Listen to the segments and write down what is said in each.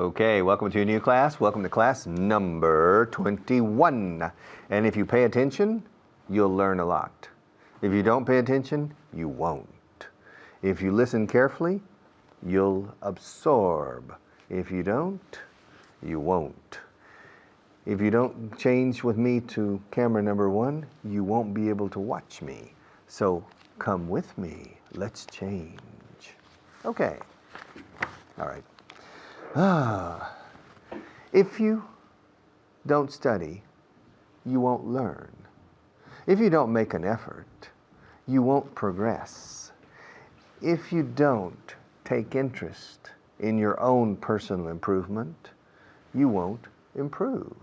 Okay, welcome to a new class. Welcome to class number 21. And if you pay attention, you'll learn a lot. If you don't pay attention, you won't. If you listen carefully, you'll absorb. If you don't, you won't. If you don't change with me to camera number 1, you won't be able to watch me. So come with me. Let's change. Okay. All right. If you don't study, you won't learn. If you don't make an effort, you won't progress. If you don't take interest in your own personal improvement, you won't improve.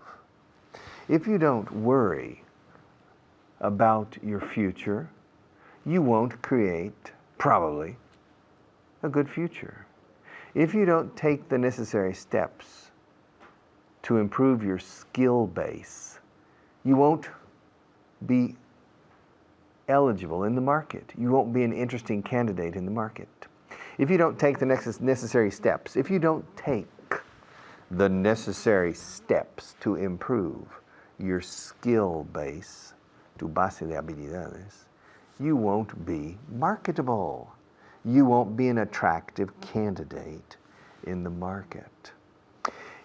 If you don't worry about your future, you won't create, probably, a good future. If you don't take the necessary steps to improve your skill base, you won't be eligible in the market. You won't be an interesting candidate in the market. If you don't take the necessary steps, if you don't take the necessary steps to improve your skill base, tu base de habilidades, you won't be marketable. You won't be an attractive candidate in the market.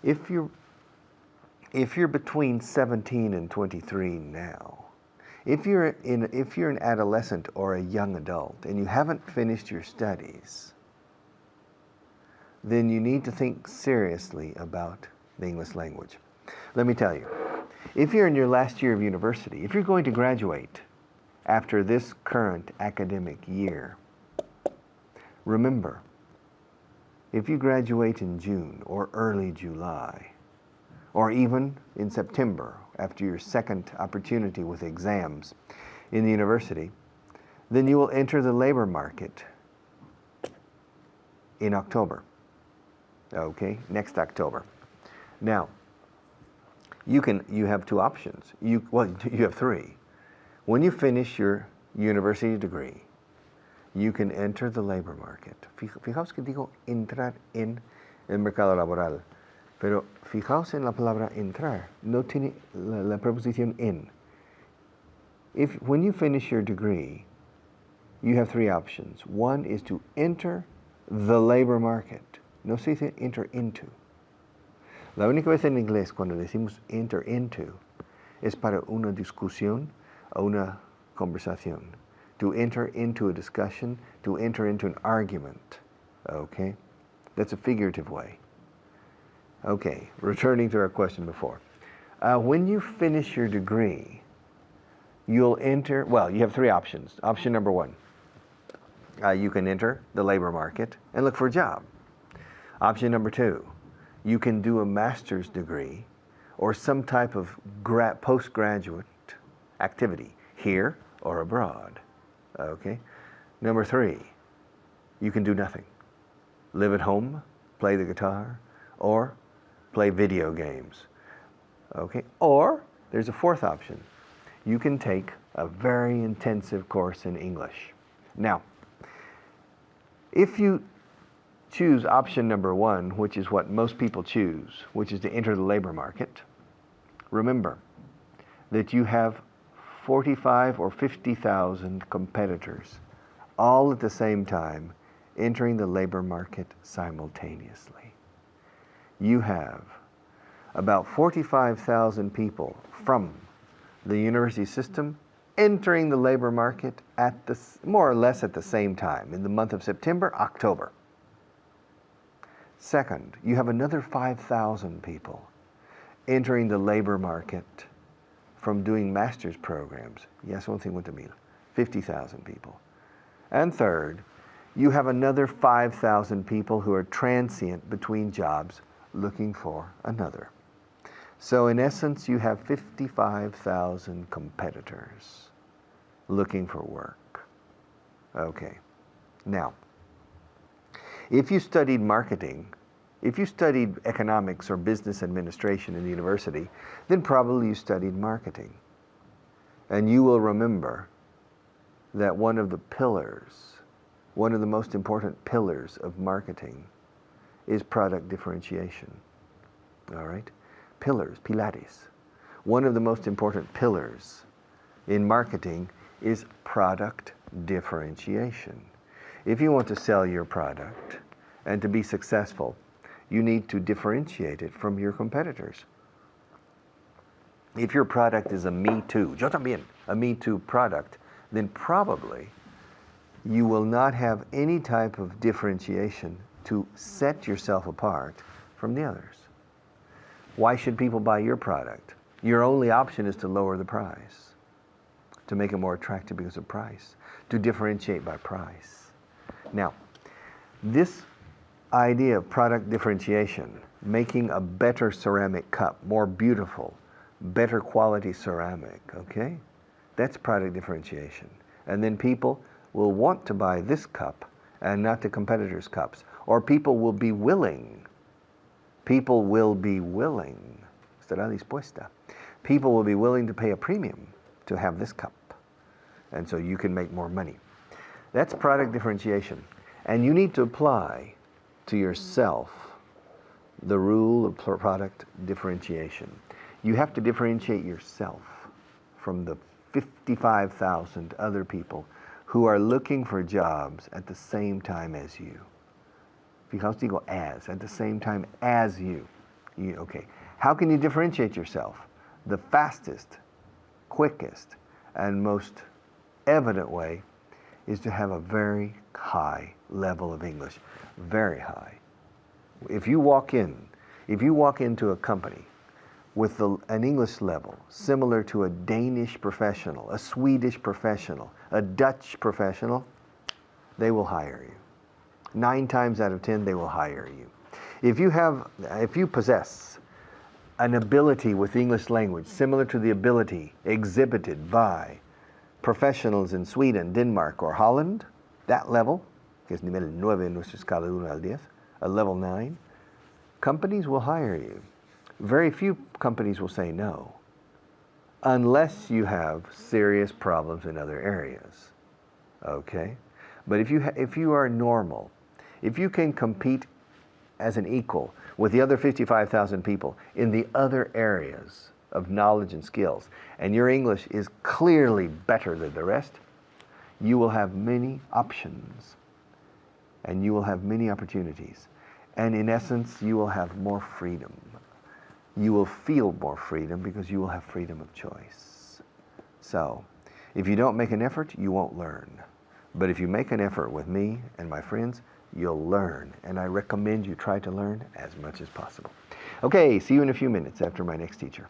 If you're between 17 and 23 now, if you're an adolescent or a young adult and you haven't finished your studies, then you need to think seriously about the English language. Let me tell you, if you're in your last year of university, if you're going to graduate after this current academic year, remember, if you graduate in June or early July, or even in September after your second opportunity with exams in the university, then you will enter the labor market in October. Okay, next October. Now, you have two options. You have three. When you finish your university degree, you can enter the labor market. Fijaos que digo entrar en el mercado laboral, pero fijaos en la palabra entrar, no tiene la preposición en. When you finish your degree, you have three options. One is to enter the labor market. No se dice enter into. La única vez en inglés cuando decimos enter into es para una discusión o una conversación. To enter into a discussion, to enter into an argument, okay? That's a figurative way. Okay, returning to our question before. When you finish your degree, you'll enter, well, you have three options. Option number 1, you can enter the labor market and look for a job. Option number 2, you can do a master's degree or some type of postgraduate activity here or abroad. Okay. Number 3, you can do nothing. Live at home, play the guitar, or play video games. Okay. Or there's a fourth option. You can take a very intensive course in English. Now, if you choose option number 1, which is what most people choose, which is to enter the labor market, remember that you have 45 or 50,000 competitors all at the same time entering the labor market simultaneously. You have about 45,000 people from the university system entering the labor market at more or less at the same time in the month of September, October. Second, you have another 5,000 people entering the labor market from doing master's programs. Yes, 50,000 people. And third, you have another 5,000 people who are transient between jobs looking for another. So in essence, you have 55,000 competitors looking for work. Okay. Now, if you studied marketing, if you studied economics or business administration in the university, then probably you studied marketing. And you will remember that one of the most important pillars of marketing is product differentiation. All right? Pillars, pilares. One of the most important pillars in marketing is product differentiation. If you want to sell your product and to be successful, you need to differentiate it from your competitors. If your product is a me too, yo también, a me too product, then probably you will not have any type of differentiation to set yourself apart from the others. Why should people buy your product? Your only option is to lower the price, to make it more attractive because of price, to differentiate by price. Now, this idea of product differentiation, making a better ceramic cup, more beautiful, better quality ceramic, okay? That's product differentiation. And then people will want to buy this cup and not the competitors' cups. Or people will be willing, estará dispuesta. People will be willing to pay a premium to have this cup. And so you can make more money. That's product differentiation. And you need to apply to yourself the rule of product differentiation. You have to differentiate yourself from the 55,000 other people who are looking for jobs at the same time as you. Fijaos, digo as, at the same time as you. Okay. How can you differentiate yourself? The fastest, quickest, and most evident way is to have a very high level of English. Very high. If you walk into a company with an English level similar to a Danish professional, a Swedish professional, a Dutch professional, they will hire you. 9 times out of 10, they will hire you. If you possess an ability with the English language similar to the ability exhibited by professionals in Sweden, Denmark, or Holland, that level, que es nivel 9 en nuestra escala de 1 al 10, a level 9, companies will hire you. Very few companies will say no, unless you have serious problems in other areas, okay? But if you are normal, if you can compete as an equal with the other 55,000 people in the other areas of knowledge and skills, and your English is clearly better than the rest, you will have many options, and you will have many opportunities. And in essence, you will have more freedom. You will feel more freedom because you will have freedom of choice. So, if you don't make an effort, you won't learn. But if you make an effort with me and my friends, you'll learn. And I recommend you try to learn as much as possible. Okay, see you in a few minutes after my next teacher.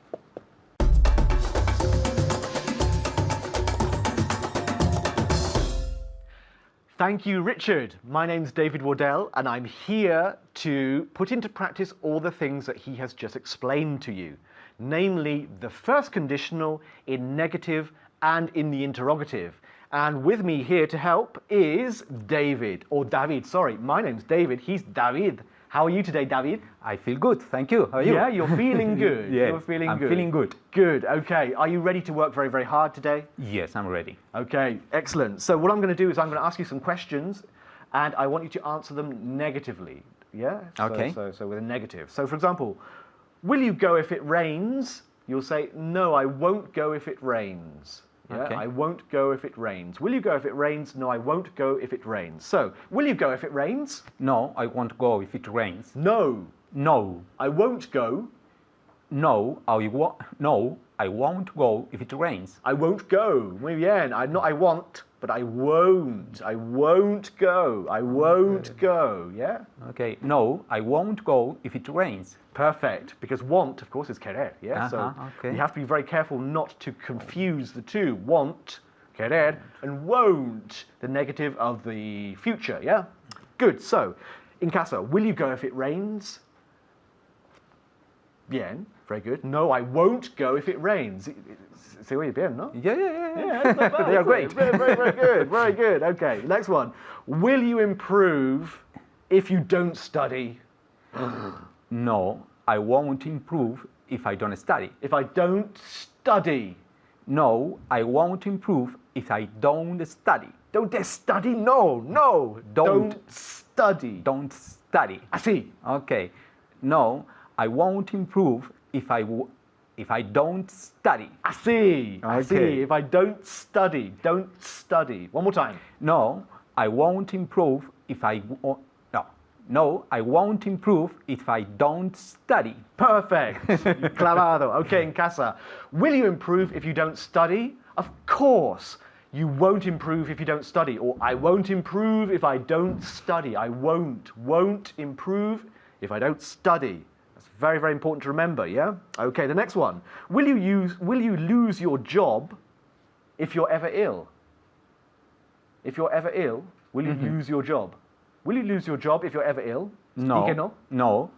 Thank you, Richard. My name's David Wardell, and I'm here to put into practice all the things that he has just explained to you, namely the first conditional in negative and in the interrogative. And with me here to help is David, or David, sorry. My name's David, he's David. How are you today, David? I feel good, thank you. How are you? Yeah, you're feeling good. Yes, you're feeling I'm good. feeling good. Good, okay. Are you ready to work very, very hard today? Yes, I'm ready. Okay, excellent. So what I'm going to do is I'm going to ask you some questions, and I want you to answer them negatively. Yeah? Okay. So with a negative. So for example, will you go if it rains? You'll say, no, I won't go if it rains. Yeah, Okay. I won't go if it rains. Will you go if it rains? No, I won't go if it rains. So, will you go if it rains? No, I won't go if it rains. No. No. I won't go. No, I won't go if it rains. I won't go. Muy bien. I want, but I won't. I won't go. I won't go. Yeah? Okay. No, I won't go if it rains. Perfect. Because want, of course, is querer. Yeah? So okay. you have to be very careful not to confuse the two. Want, querer, and won't, the negative of the future. Yeah? Good. So, in casa, will you go if it rains? Bien. Very good. No, I won't go if it rains. Se oye bien, no? Yeah. Yeah, that's not bad, They are is great. it? Very good. Very good. Okay, next one. Will you improve if you don't study? No, I won't improve if I don't study. If I don't study. No, I won't improve if I don't study. Don't study? No. Don't study. Don't study. Así. Okay. No, I won't improve if I don't study. Así, así. Okay. If I don't study. One more time. No, I won't improve if I no, I won't improve if I don't study. Perfect. Clavado. Okay, en casa. Will you improve if you don't study? Of course. You won't improve if you don't study. Or I won't improve if I don't study. I won't improve if I don't study. That's very, very important to remember, yeah? Okay, the next one. Will you lose your job if you're ever ill? If you're ever ill, will you lose your job? Will you lose your job if you're ever ill? No, Di que no. no,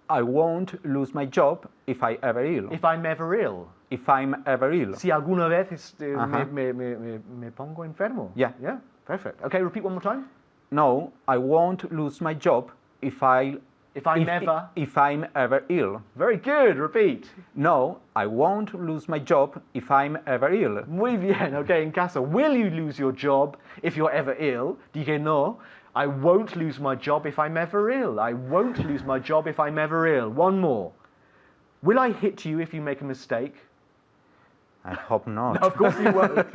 I won't lose my job if I ever ill. If I'm ever ill. If I'm ever ill. Si alguna vez Ajá. me pongo enfermo. Yeah. Yeah, perfect. Okay, repeat one more time. No, I won't lose my job if I'm ever ill. Very good, repeat. No, I won't lose my job if I'm ever ill. Muy bien, okay, en casa. Will you lose your job if you're ever ill? Di que no. I won't lose my job if I'm ever ill. I won't lose my job if I'm ever ill. One more. Will I hit you if you make a mistake? I hope not. No, of course you won't.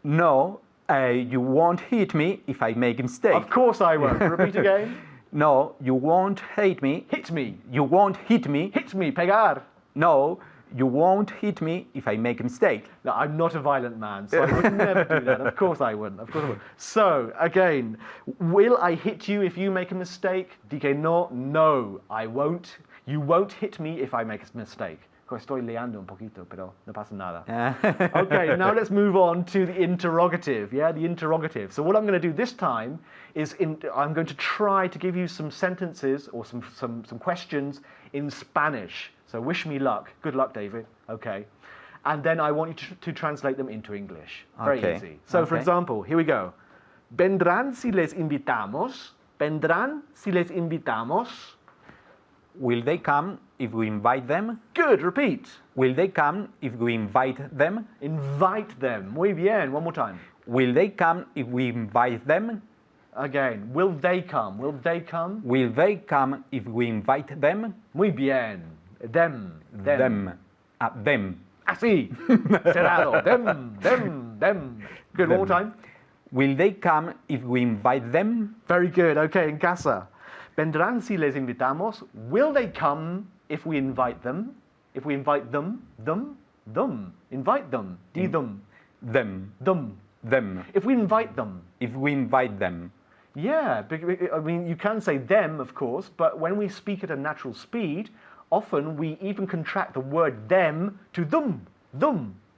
No, you won't hit me if I make a mistake. Of course I won't. Repeat again. No, you won't hate me. Hit me. You won't hit me. Hit me, pegar. No, you won't hit me if I make a mistake. No, I'm not a violent man, so I would never do that. Of course I wouldn't. Of course I wouldn't. So, again, will I hit you if you make a mistake? Di que no. No, I won't. You won't hit me if I make a mistake. Estoy liando un poquito, pero no pasa nada. Okay, now let's move on to the interrogative. Yeah, the interrogative. So what I'm going to do this time is I'm going to try to give you some sentences or some questions in Spanish. So wish me luck. Good luck, David. Okay. And then I want you to translate them into English. Very Okay. easy. So for example, here we go. ¿Vendrán si les invitamos? ¿Vendrán si les invitamos? Will they come if we invite them? Good, repeat. Will they come if we invite them? Invite them. Muy bien. One more time. Will they come if we invite them? Again. Will they come? Will they come? Will they come if we invite them? Muy bien. Them. Them. Them. Así. Cerrado. Them. Good. One more time. Will they come if we invite them? Very good. Okay, en casa. ¿Vendrán si les invitamos? Will they come if we invite them? If we invite them? Them. Invite them. Di them. Them. Them. If we invite them. If we invite them. Yeah, I mean, you can say them, of course, but when we speak at a natural speed, often we even contract the word them to them.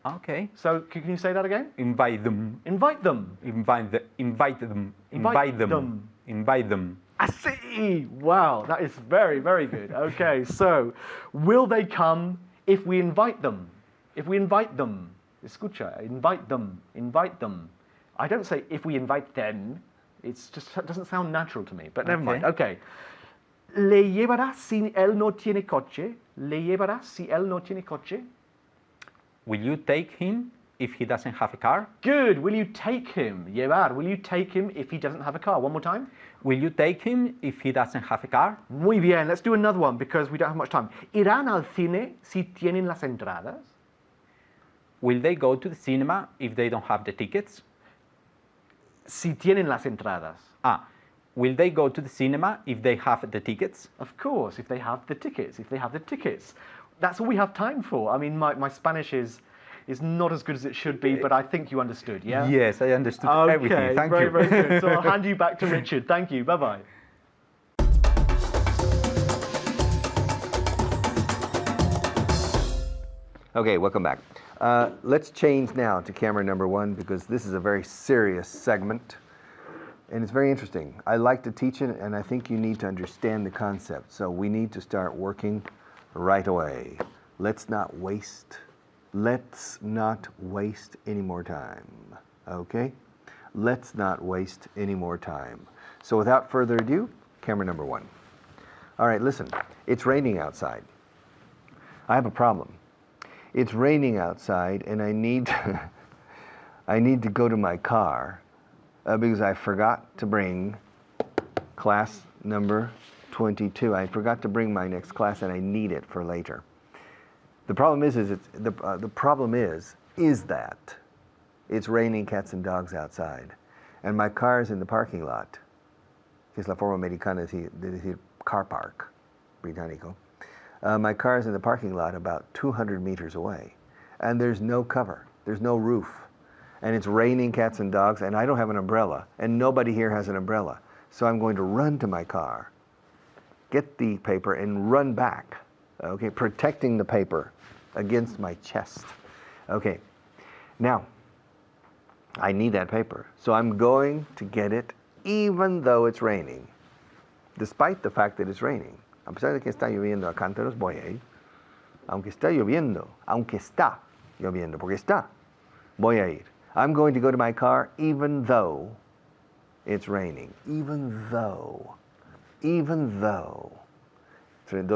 Okay. So can you say that again? Invite them. Invite them. Invite them. Invite them. I see. Wow, that is very, very good. Okay, so will they come if we invite them? If we invite them. Escucha, invite them. I don't say if we invite them. It doesn't sound natural to me, but never mind. Okay. ¿Le llevarás si él no tiene coche? ¿Le llevarás si él no tiene coche? Will you take him if he doesn't have a car? Good. Will you take him? Llevar. Will you take him if he doesn't have a car? One more time. Will you take him if he doesn't have a car? Muy bien. Let's do another one because we don't have much time. ¿Irán al cine si tienen las entradas? Will they go to the cinema if they don't have the tickets? Si tienen las entradas. Will they go to the cinema if they have the tickets? Of course, if they have the tickets. That's all we have time for. I mean, my Spanish is not as good as it should be, but I think you understood, yeah? Yes, I understood everything. Thank you. you. Very good. So I'll hand you back to Richard. Thank you. Bye-bye. Okay, welcome back. Let's change now to camera number 1 because this is a very serious segment and it's very interesting. I like to teach it and I think you need to understand the concept. So we need to start working right away. Let's not waste any more time. Okay? Let's not waste any more time. So without further ado, camera number 1. All right, listen. It's raining outside. I have a problem. It's raining outside and I need to go to my car because I forgot to bring class number 22. I forgot to bring my next class, and I need it for later. The problem is that it's raining cats and dogs outside, and my car is in the parking lot. Es la forma americana de decir car park, británico. My car is in the parking lot about 200 meters away, and there's no cover, there's no roof, and it's raining cats and dogs, and I don't have an umbrella, and nobody here has an umbrella. So I'm going to run to my car, get the paper, and run back, okay, protecting the paper against my chest. Okay, now, I need that paper, so I'm going to get it even though it's raining, despite the fact that it's raining. A pesar de que está lloviendo a cántaros, voy a ir. Aunque está lloviendo, porque está, voy a ir. I'm going to go to my car even though it's raining. Even though. Dos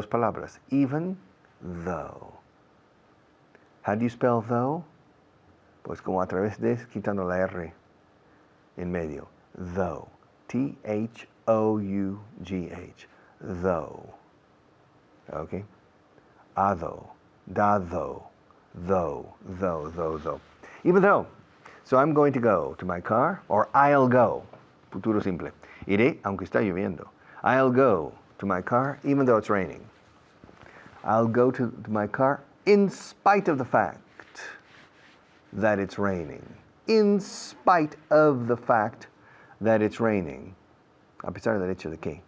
palabras. Even though. How do you spell though? Pues como a través de quitando la R en medio. Though. Though. Though. Okay? Ado. Dado. Though. Even though. So I'm going to go to my car, or I'll go. Futuro simple. Iré aunque está lloviendo. I'll go to my car even though it's raining. I'll go to my car in spite of the fact that it's raining. In spite of the fact that it's raining. A pesar del hecho de que.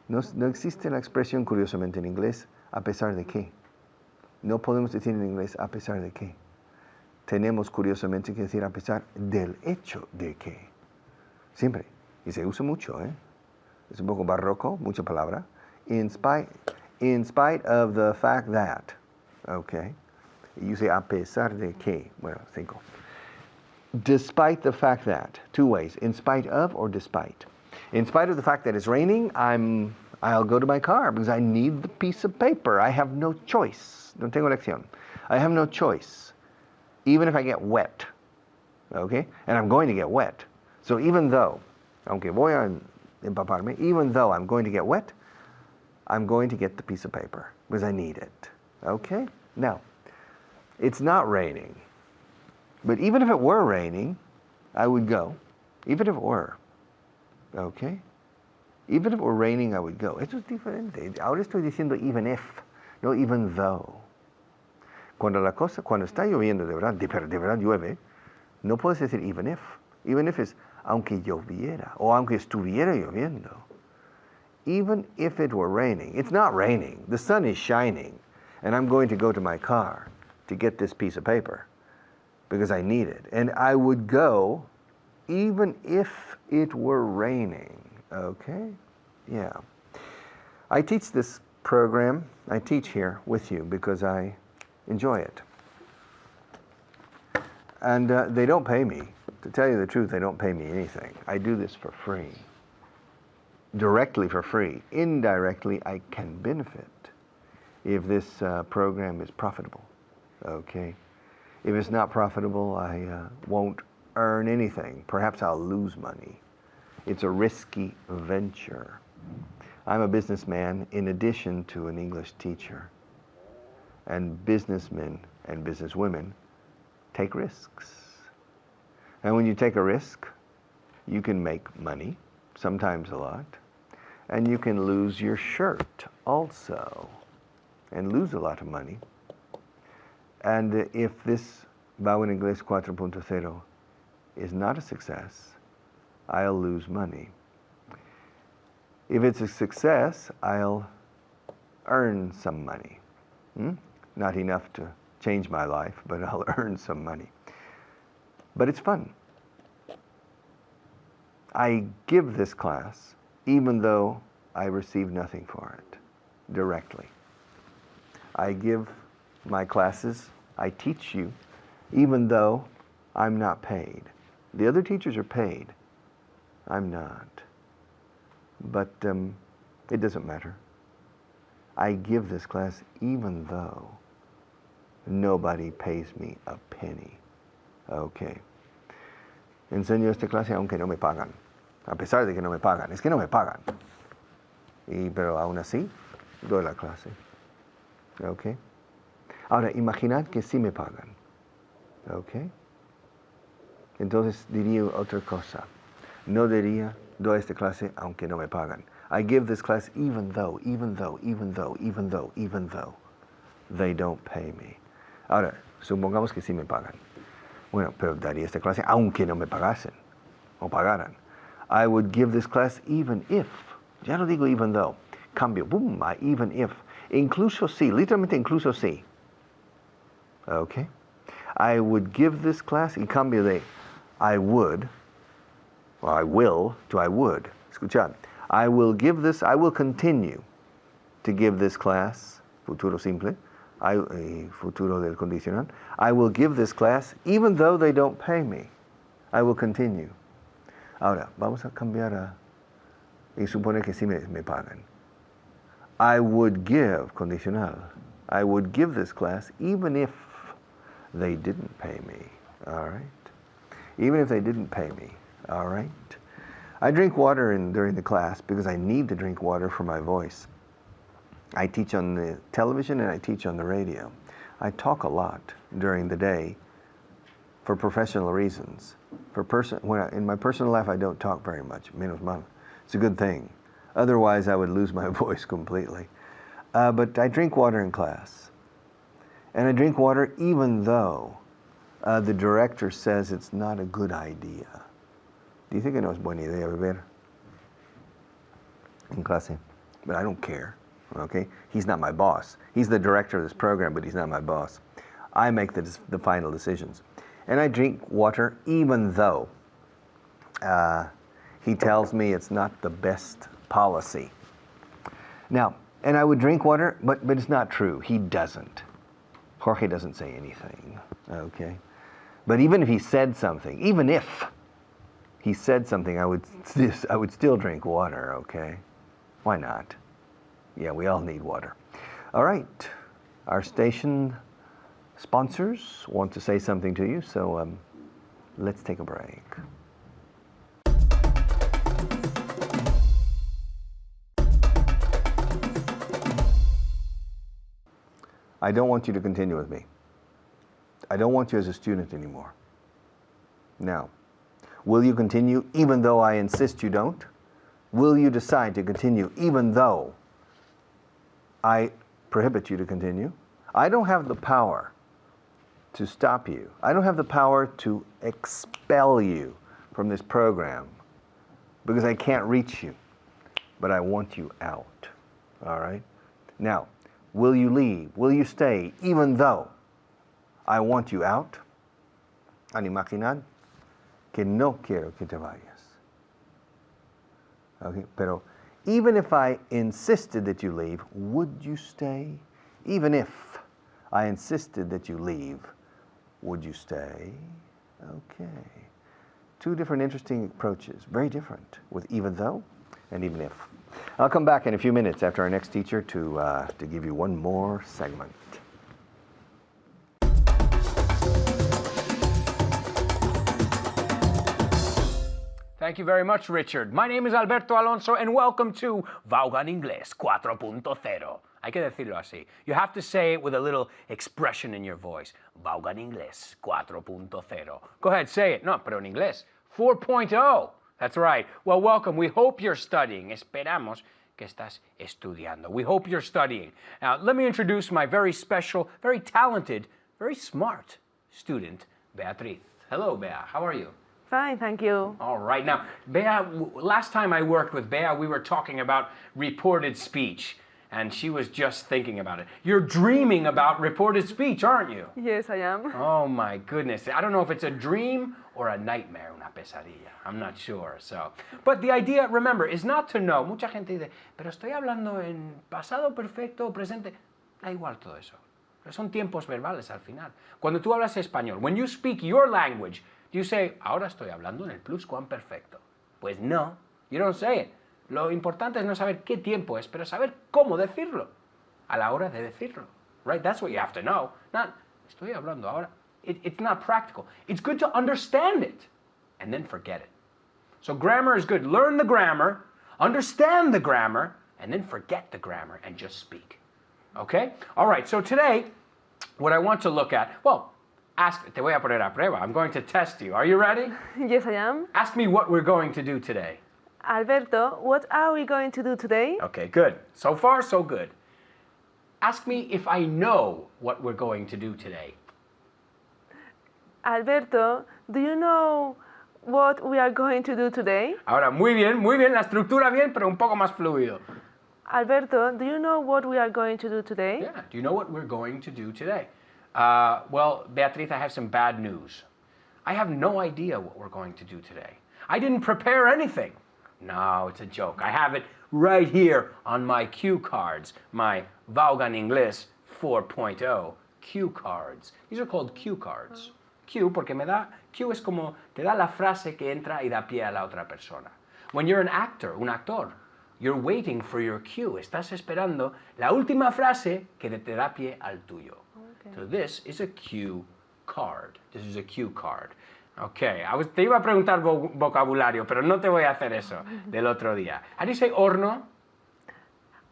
No existe la expresión, curiosamente, en inglés, a pesar de que. No podemos decir en inglés a pesar de que. Tenemos, curiosamente, que decir a pesar del hecho de que. Siempre. Y se usa mucho, ¿eh? Es un poco barroco, mucha palabra. In spite of the fact that. Okay. You say a pesar de que. Bueno, 5. Despite the fact that. 2 ways. In spite of or despite. In spite of the fact that it's raining, I'll go to my car because I need the piece of paper. I have no choice. No tengo elección. I have no choice. Even if I get wet. Okay? And I'm going to get wet. So even though, aunque voy a empaparme, even though I'm going to get wet, I'm going to get the piece of paper because I need it. Okay? Now, it's not raining. But even if it were raining, I would go. Even if it were. Okay? Even if it were raining, I would go. Esto es diferente. Ahora estoy diciendo even if, no even though. Cuando está lloviendo de verdad llueve, no puedes decir even if. Even if es aunque lloviera o aunque estuviera lloviendo. Even if it were raining. It's not raining. The sun is shining. And I'm going to go to my car to get this piece of paper because I need it. And I would go even if it were raining. Okay? Yeah. I teach this program. I teach here with you because I enjoy it. And they don't pay me. To tell you the truth, they don't pay me anything. I do this for free. Directly for free. Indirectly, I can benefit if this program is profitable. Okay? If it's not profitable, I won't earn anything. Perhaps I'll lose money. It's a risky venture. I'm a businessman in addition to an English teacher. And businessmen and businesswomen take risks. And when you take a risk, you can make money, sometimes a lot, and you can lose your shirt also, and lose a lot of money. And if this Vaughan Inglés 4.0 is not a success, I'll lose money. If it's a success, I'll earn some money. Not enough to change my life, but I'll earn some money. But it's fun. I give this class even though I receive nothing for it, directly. I give my classes, I teach you, even though I'm not paid. The other teachers are paid. I'm not. But it doesn't matter. I give this class even though nobody pays me a penny. Okay. Enseño esta clase aunque no me pagan. A pesar de que no me pagan. Es que no me pagan. Pero aún así, doy la clase. ¿Ok? Ahora, imaginad que sí me pagan. ¿Ok? Entonces diría otra cosa. No diría, doy esta clase aunque no me pagan. I give this class even though they don't pay me. Ahora, supongamos que sí me pagan. Bueno, pero daría esta clase aunque no me pagasen o pagaran. I would give this class even if. Ya no digo even though. Cambio, boom, even if. Incluso si, literalmente incluso si. Okay. I would give this class, y cambio de I would, or I will, to I would. Escuchad. I will continue to give this class, futuro simple, futuro del condicional. I will give this class even though they don't pay me. I will continue. Ahora, vamos a cambiar a, y supone que sí me pagan. I would give, condicional. I would give this class even if they didn't pay me. All right? Even if they didn't pay me. All right? I drink water during the class because I need to drink water for my voice. I teach on the television and I teach on the radio. I talk a lot during the day for professional reasons. In my personal life, I don't talk very much. Menos mal. It's a good thing. Otherwise, I would lose my voice completely. But I drink water in class. And I drink water even though the director says it's not a good idea. Do you think no es buena idea beber en clase? But I don't care, okay? He's not my boss. He's the director of this program, but he's not my boss. I make the final decisions. And I drink water even though he tells me it's not the best policy. Now, and I would drink water, but it's not true. He doesn't. Jorge doesn't say anything, okay? But even if he said something, even if he said something, I would still drink water, okay? Why not? Yeah, we all need water. All right, our station sponsors want to say something to you, so let's take a break. I don't want you to continue with me. I don't want you as a student anymore. Now, will you continue even though I insist you don't? Will you decide to continue even though I prohibit you to continue? I don't have the power to stop you. I don't have the power to expel you from this program because I can't reach you, but I want you out, all right? Now, will you leave? Will you stay even though I want you out? Al imaginar que no quiero que te vayas. Okay, pero even if I insisted that you leave, would you stay? Even if I insisted that you leave, would you stay? Okay. Two different interesting approaches, very different, with even though and even if. I'll come back in a few minutes after our next teacher to give you one more segment. Thank you very much, Richard. My name is Alberto Alonso, and welcome to Vaughan Inglés 4.0. Hay que decirlo así. You have to say it with a little expression in your voice. Vaughan Inglés 4.0. Go ahead, say it. No, pero en inglés. 4.0. That's right. Well, welcome. We hope you're studying. Esperamos que estás estudiando. We hope you're studying. Now, let me introduce my very special, very talented, very smart student, Beatriz. Hello, Bea. How are you? Fine, thank you. All right. Now, Bea, last time I worked with Bea, we were talking about reported speech, and she was just thinking about it. You're dreaming about reported speech, aren't you? Yes, I am. Oh, my goodness. I don't know if it's a dream or a nightmare, una pesadilla. I'm not sure. So, but the idea, remember, is not to know. Mucha gente dice, pero estoy hablando en pasado perfecto o presente. Da igual todo eso. Pero son tiempos verbales al final. Cuando tú hablas español, when you speak your language, you say, ahora estoy hablando en el pluscuamperfecto. Pues no, you don't say it. Lo importante es no saber qué tiempo es, pero saber cómo decirlo a la hora de decirlo. Right? That's what you have to know. Not, estoy hablando ahora. It's not practical. It's good to understand it and then forget it. So grammar is good. Learn the grammar, understand the grammar, and then forget the grammar and just speak. Okay? All right, so today, what I want to look at, well, te voy a poner a prueba. I'm going to test you. Are you ready? Yes, I am. Ask me what we're going to do today. Alberto, what are we going to do today? Okay, good. So far, so good. Ask me if I know what we're going to do today. Alberto, do you know what we are going to do today? Ahora, muy bien, la estructura bien, pero un poco más fluido. Alberto, do you know what we are going to do today? Yeah, do you know what we're going to do today? Well, Beatriz, I have some bad news. I have no idea what we're going to do today. I didn't prepare anything. No, it's a joke. I have it right here on my cue cards, my Vaughan Inglés 4.0 cue cards. These are called cue cards. Cue porque cue es como te da la frase que entra y da pie a la otra persona. When you're an actor, un actor, you're waiting for your cue. Estás esperando la última frase que te da pie al tuyo. Okay. So this is a cue card. This is a cue card. Okay, te iba a preguntar vocabulario, pero no te voy a hacer eso del otro día. How do you say horno?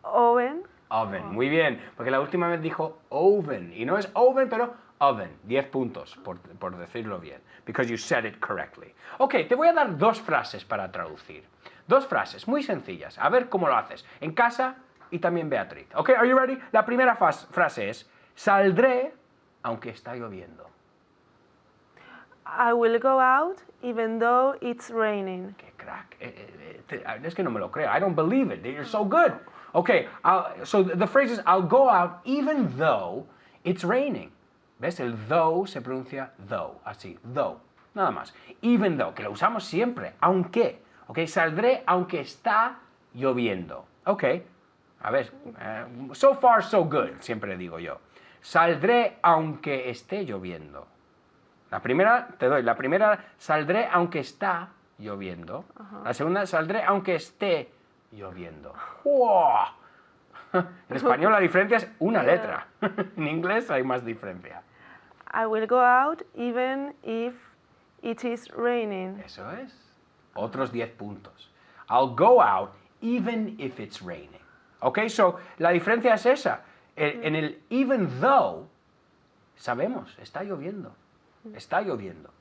Oven. Oven, muy bien, porque la última vez dijo oven, y no es oven, pero oven, 10 puntos, por decirlo bien, because you said it correctly. Ok, te voy a dar dos frases para traducir. Dos frases muy sencillas, a ver cómo lo haces, en casa y también Beatriz. Ok, are you ready? La primera frase es, saldré aunque está lloviendo. I will go out even though it's raining. ¡Qué crack! Es que no me lo creo. I don't believe it. You're so good. Okay, so the phrase is, I'll go out even though it's raining. ¿Ves? El though se pronuncia though, así, though. Nada más. Even though, que lo usamos siempre, aunque. Ok, saldré aunque está lloviendo. Ok, a ver, so far so good, siempre digo yo. Saldré aunque esté lloviendo. La primera, te doy, la primera, saldré aunque está lloviendo. La segunda, saldré aunque esté lloviendo. ¡Wow! En español la diferencia es una letra. En inglés hay más diferencia. I will go out even if it is raining. Eso es. Otros 10 puntos. I'll go out even if it's raining. Ok, so la diferencia es esa. En el even though, sabemos, está lloviendo. Está lloviendo.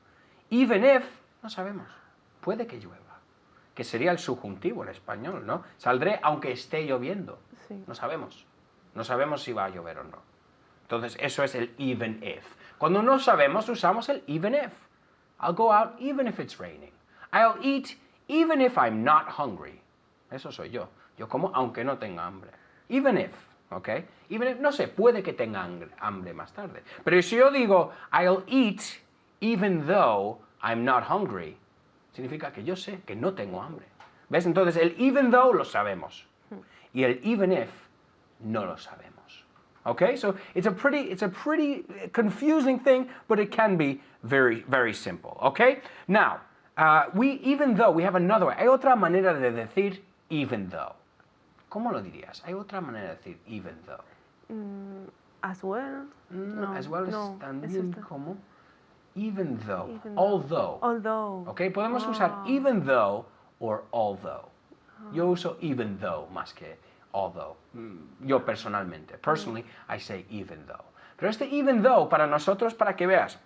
Even if, no sabemos. Puede que llueva. Que sería el subjuntivo en español, ¿no? Saldré aunque esté lloviendo. Sí. No sabemos. No sabemos si va a llover o no. Entonces, eso es el even if. Cuando no sabemos, usamos el even if. I'll go out even if it's raining. I'll eat even if I'm not hungry. Eso soy yo. Yo como aunque no tenga hambre. Even if, ¿ok? Even if, no sé, puede que tenga hambre más tarde. Pero si yo digo, I'll eat even though I'm not hungry, significa que yo sé que no tengo hambre. ¿Ves? Entonces el even though lo sabemos. Y el even if no lo sabemos. Okay? So it's a pretty confusing thing, but it can be very, very simple. Okay? Now, even though, we have another way. Hay otra manera de decir even though. ¿Cómo lo dirías? Hay otra manera de decir even though. As well? No, as well no, as también es como even though, Even although. Although. Okay, podemos usar even though or although. Yo uso even though más que although. Yo personalmente. Personally, I say even though. Pero este even though, para nosotros, para que veas,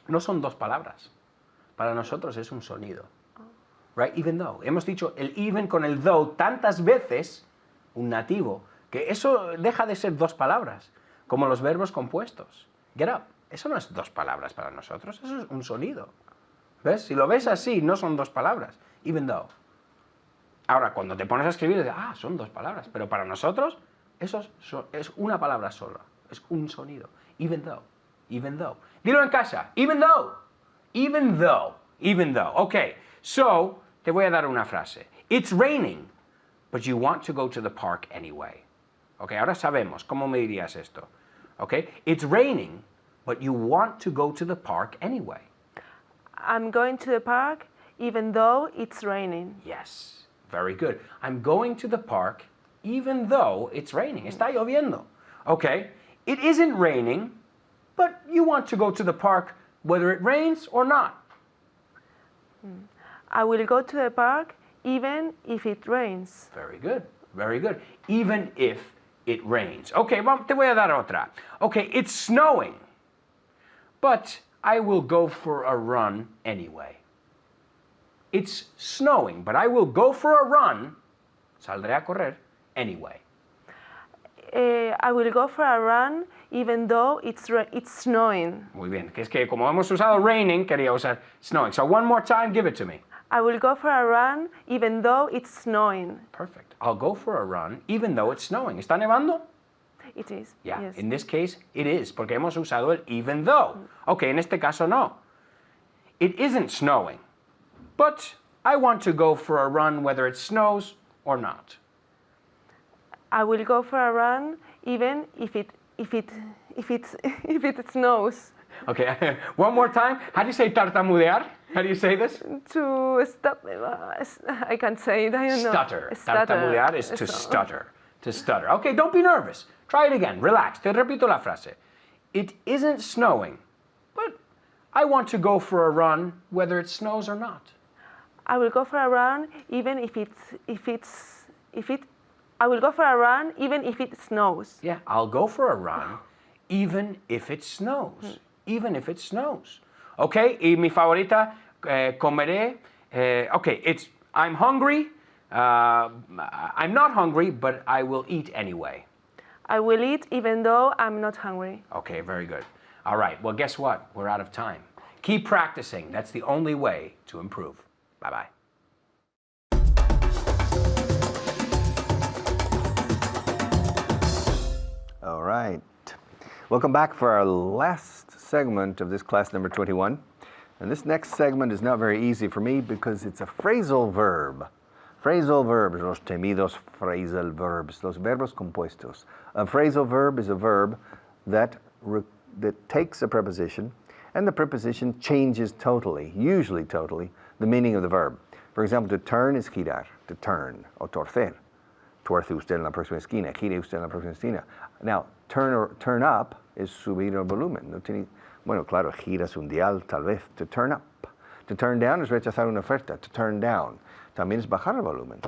no son dos palabras. Para nosotros es un sonido. Right? Even though. Hemos dicho el even con el though tantas veces, un nativo, que eso deja de ser dos palabras, como los verbos compuestos. Get up. Eso no es dos palabras para nosotros, eso es un sonido. ¿Ves? Si lo ves así, no son dos palabras. Even though. Ahora, cuando te pones a escribir, son dos palabras. Pero para nosotros, eso es una palabra sola. Es un sonido. Even though. Even though. Dilo en casa. Even though. Even though. Even though. Ok. So, te voy a dar una frase. It's raining, but you want to go to the park anyway. Ok, ahora sabemos. ¿Cómo me dirías esto? Ok. It's raining, but you want to go to the park anyway. I'm going to the park even though it's raining. Yes. Very good. I'm going to the park even though it's raining. Está lloviendo. Okay. It isn't raining, but you want to go to the park whether it rains or not. I will go to the park even if it rains. Very good. Very good. Even if it rains. Okay, te voy a dar otra. Okay, it's snowing, but I will go for a run anyway. It's snowing, but I will go for a run, saldré a correr, anyway. I will go for a run even though it's snowing. Muy bien, que es que como hemos usado raining, quería usar snowing. So one more time, give it to me. I will go for a run even though it's snowing. Perfect. I'll go for a run even though it's snowing. ¿Está nevando? It is. Yeah, Yes. in this case, it is, porque hemos usado el even though. Okay, en este caso no. It isn't snowing, but I want to go for a run whether it snows or not. I will go for a run even if it snows. Okay, one more time. How do you say tartamudear? How do you say this? To stop, I can't say it. I don't know. Stutter. Tartamudear is to stutter. To stutter. Okay, don't be nervous. Try it again. Relax. Te repito la frase. It isn't snowing, but I want to go for a run whether it snows or not. I will go for a run even I will go for a run even if it snows. Yeah, I'll go for a run even if it snows. Even if it snows. Okay, y mi favorita, comeré. Okay, it's I'm hungry. I'm not hungry, but I will eat anyway. I will eat even though I'm not hungry. Okay, very good. All right, well, guess what? We're out of time. Keep practicing. That's the only way to improve. Bye-bye. All right. Welcome back for our last segment of this class number 21. And this next segment is not very easy for me because it's a phrasal verb. Phrasal verbs, los temidos phrasal verbs, los verbos compuestos. A phrasal verb is a verb that takes a preposition and the preposition changes totally, usually totally, the meaning of the verb. For example, to turn is girar, to turn, o torcer. Tuerce usted en la próxima esquina, gire usted en la próxima esquina. Now, turn up is subir el volumen. No tiene, bueno, claro, giras un dial, tal vez. To turn up. To turn down is rechazar una oferta. To turn down. También es bajar el volumen.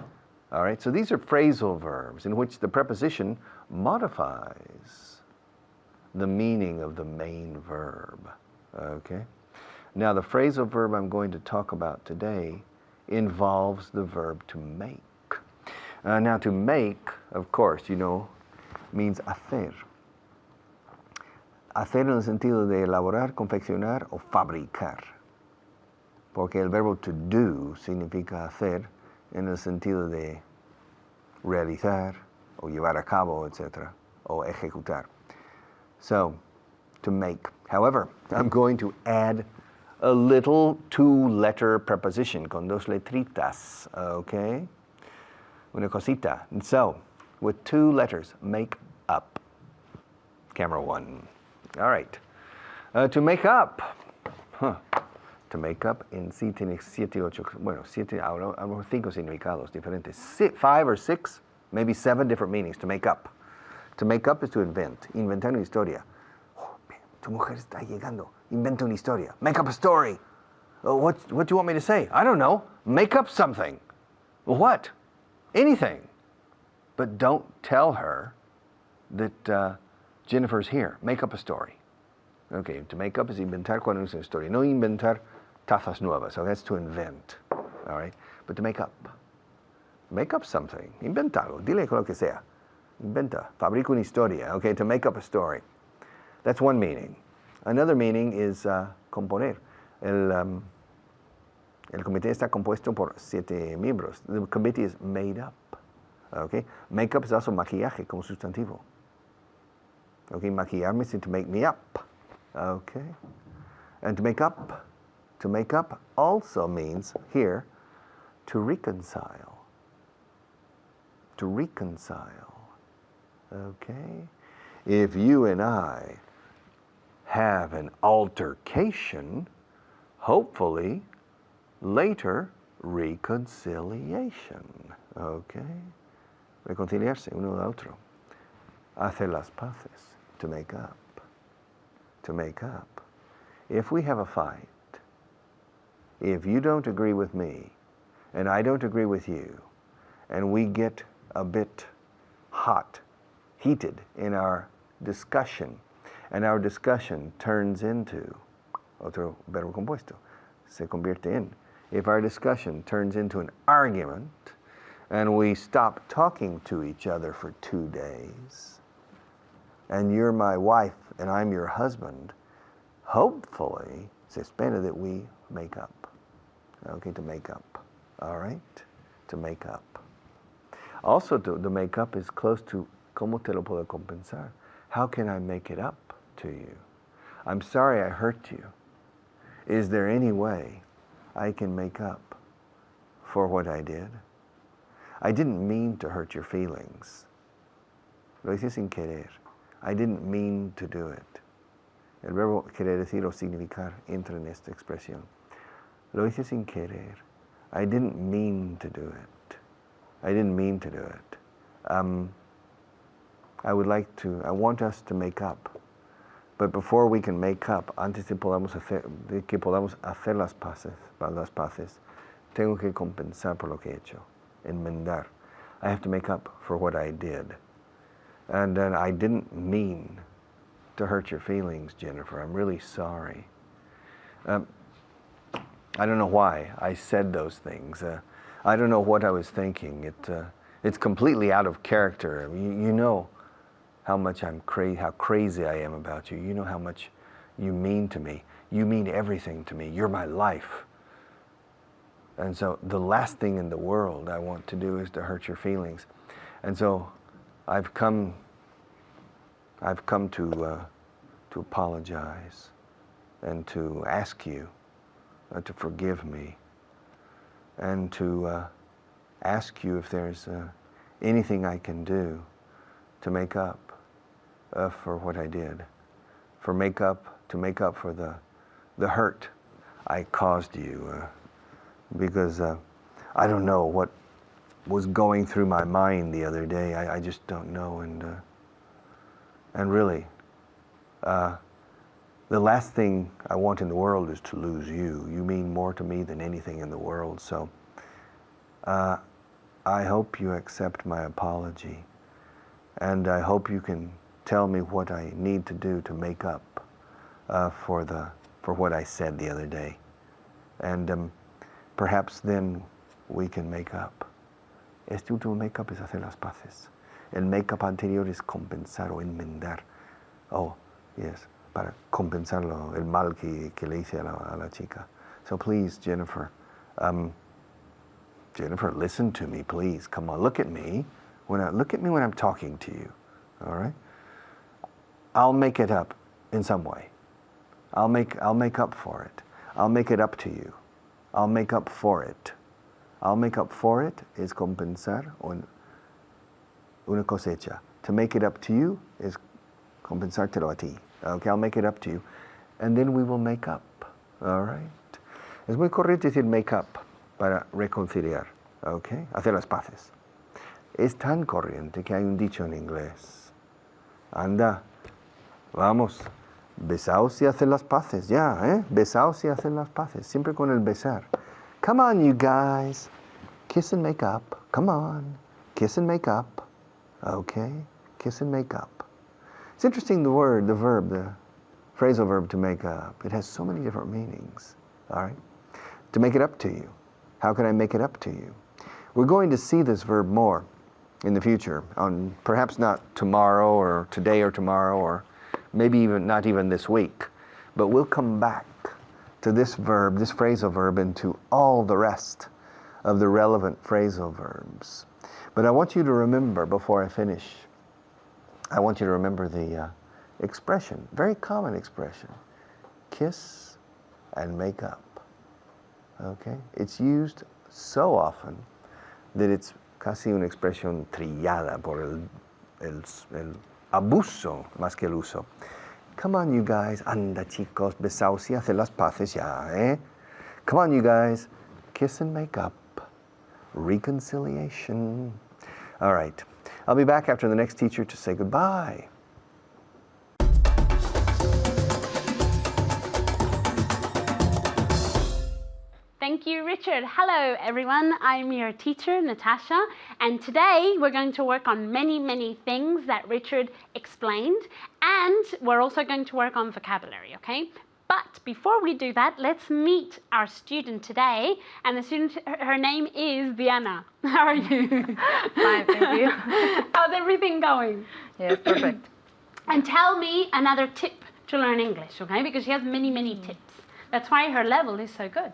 All right, so these are phrasal verbs in which the preposition modifies the meaning of the main verb. Okay? Now, the phrasal verb I'm going to talk about today involves the verb to make. Now, to make, of course, you know, means hacer. Hacer en el sentido de elaborar, confeccionar o fabricar. Porque el verbo to do significa hacer en el sentido de realizar o llevar a cabo, etc., o ejecutar. So, to make. However, I'm going to add a little two-letter preposition con dos letritas, okay? Una cosita. And so, with two letters, make up. Camera one. All right. To make up. To make up en sí tiene 7, 8, bueno, 7, ahora 5 significados diferentes. 5 or 6, maybe 7 different meanings to make up. To make up is to invent. Inventar una historia. Oh, tu mujer está llegando. Inventa una historia. Make up a story. Oh, what do you want me to say? I don't know. Make up something. Well, what? Anything. But don't tell her that Jennifer's here. Make up a story. Okay, to make up is inventar cuando es una historia. No inventar tazas nuevas. So that's to invent. All right? But to make up. Make up something. Inventa algo. Dile lo que sea. Inventa. Fabrica una historia. Okay, to make up a story. That's one meaning. Another meaning is componer. El comité está compuesto por 7 miembros. The committee is made up. Okay? Make up is also maquillaje como sustantivo. Okay, maquillarme is to make me up. Okay? And to make up also means here to reconcile. To reconcile. Okay? If you and I have an altercation, hopefully later reconciliation. Okay? Reconciliarse uno del otro. Hacer las paces. To make up. To make up. If we have a fight, if you don't agree with me, and I don't agree with you, and we get a bit heated in our discussion, and our discussion turns into otro verbo compuesto, se convierte en. If our discussion turns into an argument and we stop talking to each other for 2 days, and you're my wife and I'm your husband, hopefully se espera that we make up. Okay, to make up. All right? To make up. Also, to make up is close to ¿cómo te lo puedo compensar? How can I make it up to you? I'm sorry I hurt you. Is there any way I can make up for what I did? I didn't mean to hurt your feelings. Lo hice sin querer. I didn't mean to do it. El verbo querer decir o significar entra en esta expresión. Lo hice sin querer. I didn't mean to do it. I didn't mean to do it. I want us to make up. But before we can make up, antes de que podamos hacer las paces, tengo que compensar por lo que he hecho. Enmendar. I have to make up for what I did. And then I didn't mean to hurt your feelings, Jennifer. I'm really sorry. I don't know why I said those things. I don't know what I was thinking. It's completely out of character. You know how much how crazy I am about you. You know how much you mean to me. You mean everything to me. You're my life. And so the last thing in the world I want to do is to hurt your feelings. And so I've come to apologize and to ask you to forgive me, and to ask you if there's anything I can do to make up for what I did, to make up for the hurt I caused you, because I don't know what was going through my mind the other day. I just don't know, and really, the last thing I want in the world is to lose you. You mean more to me than anything in the world. So I hope you accept my apology, and I hope you can tell me what I need to do to make up for what I said the other day, and perhaps then we can make up. Este último make up es hacer las paces. El make up anterior es compensar o enmendar. Oh, yes. Para compensarlo, el mal que le hice a la chica. So please, Jennifer, listen to me, please. Come on, look at me. Look at me when I'm talking to you. All right? I'll make it up in some way. I'll make up for it. I'll make it up to you. I'll make up for it. I'll make up for it is compensar una cosecha. To make it up to you is compensártelo a ti. Okay, I'll make it up to you. And then we will make up. All right? Es muy corriente decir make up para reconciliar. Okay? Hacer las paces. Es tan corriente que hay un dicho en inglés. Anda, vamos, besaos y hacer las paces. Ya, ¿eh? Besaos y hacer las paces. Siempre con el besar. Come on, you guys. Kiss and make up. Come on. Kiss and make up. Okay? Kiss and make up. It's interesting, the phrasal verb to make up. It has so many different meanings. All right? To make it up to you. How can I make it up to you? We're going to see this verb more in the future, perhaps not tomorrow or today or tomorrow, or maybe not even this week. But we'll come back to this verb, this phrasal verb, and to all the rest of the relevant phrasal verbs. But I want you to remember, before I finish, I want you to remember the expression, very common expression, kiss and make up. Okay? It's used so often that it's casi una expresión trillada por el abuso más que el uso. Come on, you guys. Anda, chicos, besaos y hacer las paces ya, eh? Come on, you guys. Kiss and make up. Reconciliation. All right. I'll be back after the next teacher to say goodbye. Thank you, Richard. Hello, everyone. I'm your teacher, Natasha, and today we're going to work on many, many things that Richard explained, and we're also going to work on vocabulary, okay? But before we do that, let's meet our student today, and the student, her name is Diana. How are you? Fine, thank you. How's everything going? Yes, perfect. And tell me another tip to learn English, okay? Because she has many, many tips. That's why her level is so good.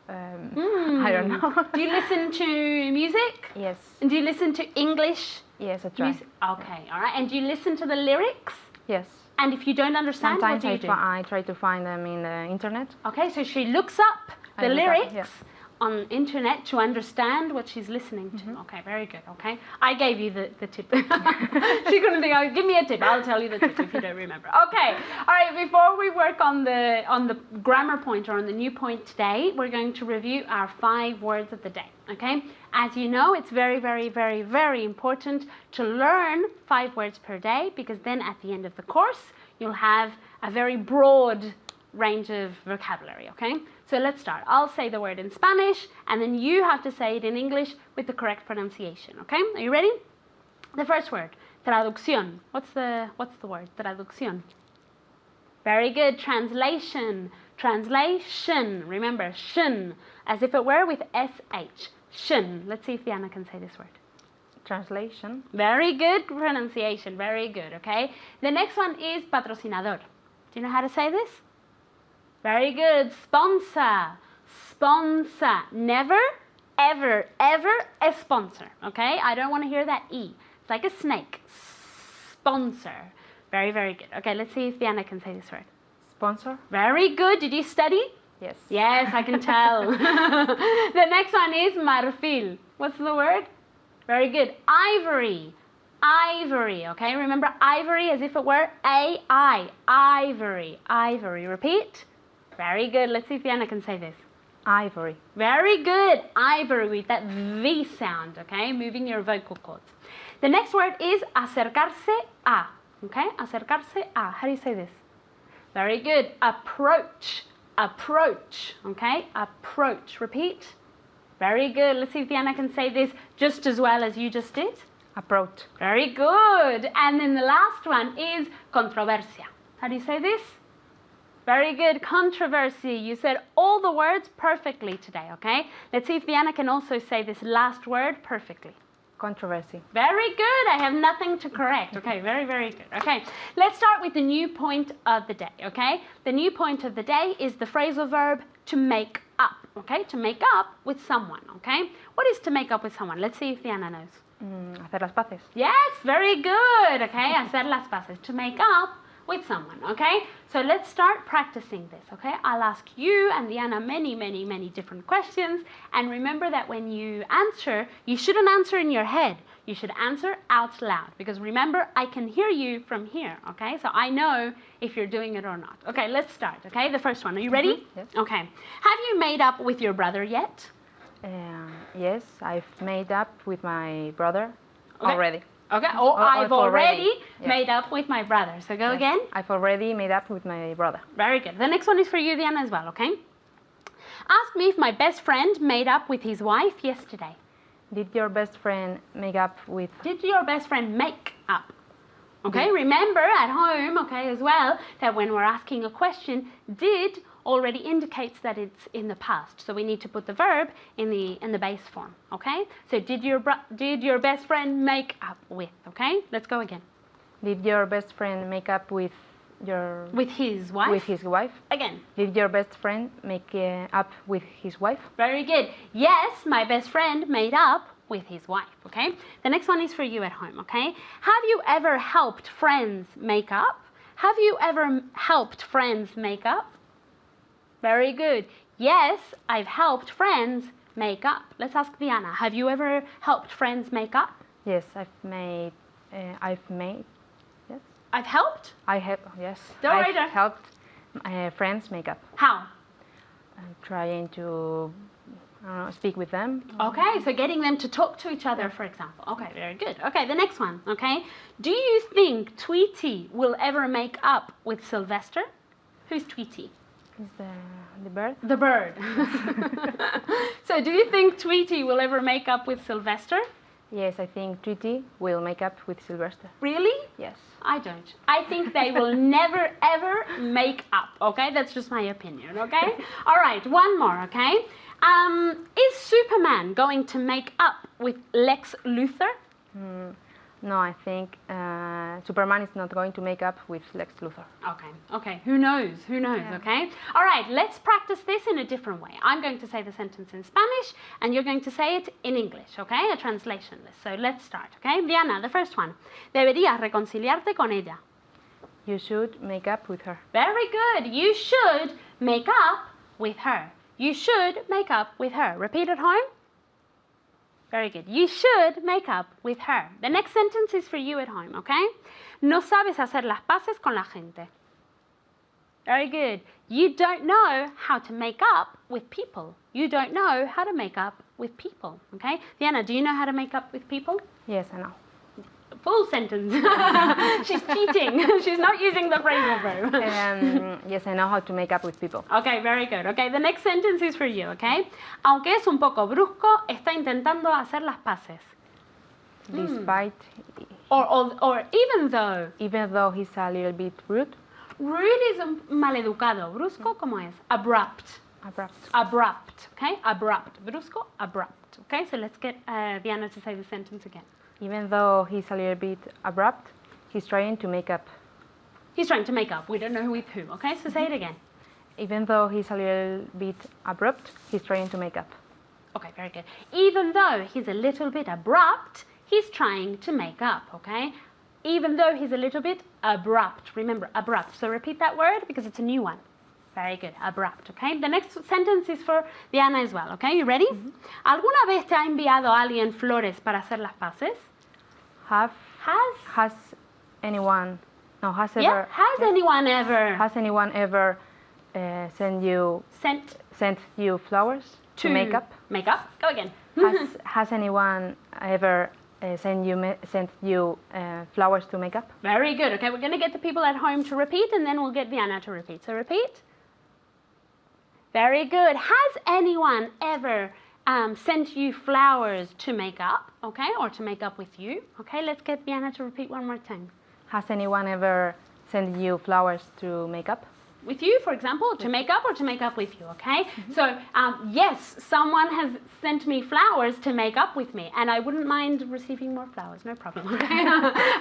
I don't know. Do you listen to music? Yes. And do you listen to English Yes, I try. music? Okay, all right. And do you listen to the lyrics? Yes. And if you don't understand, Sometimes what do you do? I try to find them in the internet. Okay, so she looks up the I look up, lyrics yeah. on internet to understand what she's listening to. Okay, very good. Okay, I gave you the tip. She couldn't think. Oh, give me a tip. I'll tell you the tip if you don't remember. Okay, all right. Before we work on the grammar point or on the new point today, we're going to review our 5 words of the day. Okay, as you know, it's very, very, very, very important to learn 5 words per day, because then at the end of the course you'll have a very broad range of vocabulary, okay? So let's start. I'll say the word in Spanish, and then you have to say it in English with the correct pronunciation, okay? Are you ready? The first word, traducción. What's the word? Traducción. Very good. Translation. Translation. Remember, shun, as if it were with SH. Shun. Let's see if Diana can say this word. Translation. Very good pronunciation. Very good, okay? The next one is patrocinador. Do you know how to say this? Very good. Sponsor. Sponsor. Never, ever, ever a sponsor, okay? I don't want to hear that E. It's like a snake. Sponsor. Very, very good. Okay, let's see if Diana can say this word. Sponsor. Very good. Did you study? Yes. Yes, I can tell. The next one is marfil. What's the word? Very good. Ivory. Ivory, okay? Remember ivory as if it were A-I. Ivory. Ivory. Repeat. Very good. Let's see if Diana can say this. Ivory. Very good. Ivory with that V sound, okay? Moving your vocal cords. The next word is acercarse a, okay? Acercarse a. How do you say this? Very good. Approach. Approach, okay? Approach. Repeat. Very good. Let's see if Diana can say this just as well as you just did. Approach. Very good. And then the last one is controversia. How do you say this? Very good. Controversy. You said all the words perfectly today, okay? Let's see if Diana can also say this last word perfectly. Controversy. Very good. I have nothing to correct. Okay, very, very good. Okay, let's start with the new point of the day, okay? The new point of the day is the phrasal verb to make up, okay? To make up with someone, okay? What is to make up with someone? Let's see if Diana knows. Hacer las paces. Yes, very good. Okay, hacer las paces. To make up with someone, okay? So let's start practicing this, okay? I'll ask you and Diana many, many, many different questions. And remember that when you answer, you shouldn't answer in your head. You should answer out loud. Because remember, I can hear you from here, okay? So I know if you're doing it or not. Okay, let's start, okay? The first one. Are you ready? Yes. Okay. Have you made up with your brother yet? Yes, I've made up with my brother Okay. already. Okay. Oh, I've already yeah. made up with my brother. So go Yes, again. I've already made up with my brother. Very good. The next one is for you, Diana, as well, okay? Ask me if my best friend made up with his wife yesterday. Did your best friend make up with... Did your best friend make up? Okay, remember at home, okay, as well, that when we're asking a question, did already indicates that it's in the past. So we need to put the verb in the base form, okay? So did your best friend make up with, okay? Let's go again. Did your best friend make up with your... With his wife? With his wife? Again. Did your best friend make up with his wife? Very good. Yes, my best friend made up with his wife, okay? The next one is for you at home, okay? Have you ever helped friends make up? Have you ever helped friends make up? Very good. Yes, I've helped friends make up. Let's ask Diana. Have you ever helped friends make up? Yes, I've made. Yes. I've helped? I have. Yes. Don't worry, I've don't- helped friends make up. How? I'm trying to speak with them. Okay, so getting them to talk to each other, for example. Okay, very good. Okay, the next one, okay? Do you think Tweety will ever make up with Sylvester? Who's Tweety? Is the bird? The bird. So do you think Tweety will ever make up with Sylvester? Yes, I think Tweety will make up with Sylvester. Really? Yes. I don't. I think they will never ever make up, okay? That's just my opinion, okay? All right, one more, okay? Is Superman going to make up with Lex Luthor? No, I think Superman is not going to make up with Lex Luthor. Okay. Who knows? Okay? All right, let's practice this in a different way. I'm going to say the sentence in Spanish, and you're going to say it in English, okay? A translation list. So let's start, okay? Diana, the first one. Deberías reconciliarte con ella. You should make up with her. Very good. You should make up with her. You should make up with her. Repeat at home. Very good. You should make up with her. The next sentence is for you at home, okay? No sabes hacer las paces con la gente. Very good. You don't know how to make up with people. You don't know how to make up with people, okay? Diana, do you know how to make up with people? Yes, I know. Full sentence. She's cheating. She's not using the phrasal verb. Yes, I know how to make up with people. Okay, very good. Okay, the next sentence is for you, okay? Aunque es un poco brusco, está intentando hacer las paces. Despite, Or even though he's a little bit rude. Rude is maleducado. Brusco, ¿cómo es? Abrupt. Abrupt, okay? Abrupt. Brusco, abrupt. Okay, so let's get Diana to say the sentence again. Even though he's a little bit abrupt, he's trying to make up. He's trying to make up. We don't know with who, okay? So say it again. Even though he's a little bit abrupt, he's trying to make up. Okay, very good. Even though he's a little bit abrupt, he's trying to make up, okay? Even though he's a little bit abrupt. Remember, abrupt. So repeat that word because it's a new one. Very good, abrupt, okay? The next sentence is for Diana as well, okay? You ready? ¿Alguna vez te ha enviado alguien flores para hacer las paces? Has anyone ever sent you flowers to make up? Make up? Go again. Has anyone ever sent you flowers to make up? Very good. Okay, we're going to get the people at home to repeat, and then we'll get Diana to repeat. So repeat. Very good. Has anyone ever sent you flowers to make up? Okay, or to make up with you? Okay, let's get Diana to repeat one more time. Has anyone ever sent you flowers to make up? With you, for example, to make up or to make up with you, okay? So, yes, someone has sent me flowers to make up with me, and I wouldn't mind receiving more flowers, no problem, okay?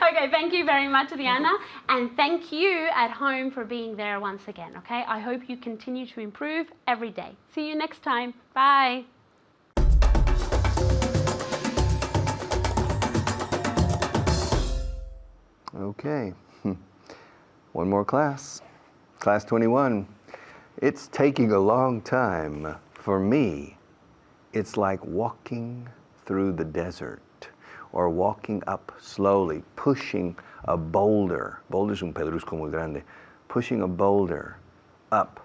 Okay, thank you very much, Diana, and thank you at home for being there once again, okay? I hope you continue to improve every day. See you next time. Bye. Okay, one more class. Class 21. It's taking a long time. For me, it's like walking through the desert or walking up slowly, pushing a boulder. Boulder es un pedrusco muy grande. Pushing a boulder up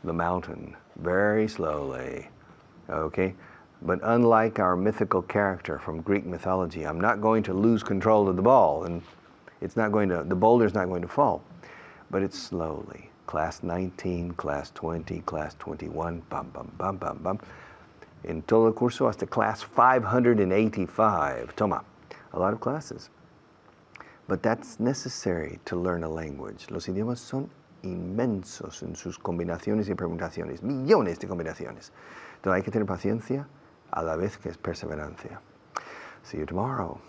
the mountain very slowly. Okay? But unlike our mythical character from Greek mythology, I'm not going to lose control of the ball, and the boulder's not going to fall. But it's slowly. Class 19, class 20, class 21, bum, bum, bum, bum, bum. En todo el curso hasta class 585. Toma, a lot of classes. But that's necessary to learn a language. Los idiomas son inmensos en sus combinaciones y permutaciones. Millones de combinaciones. Entonces hay que tener paciencia a la vez que es perseverancia. See you tomorrow.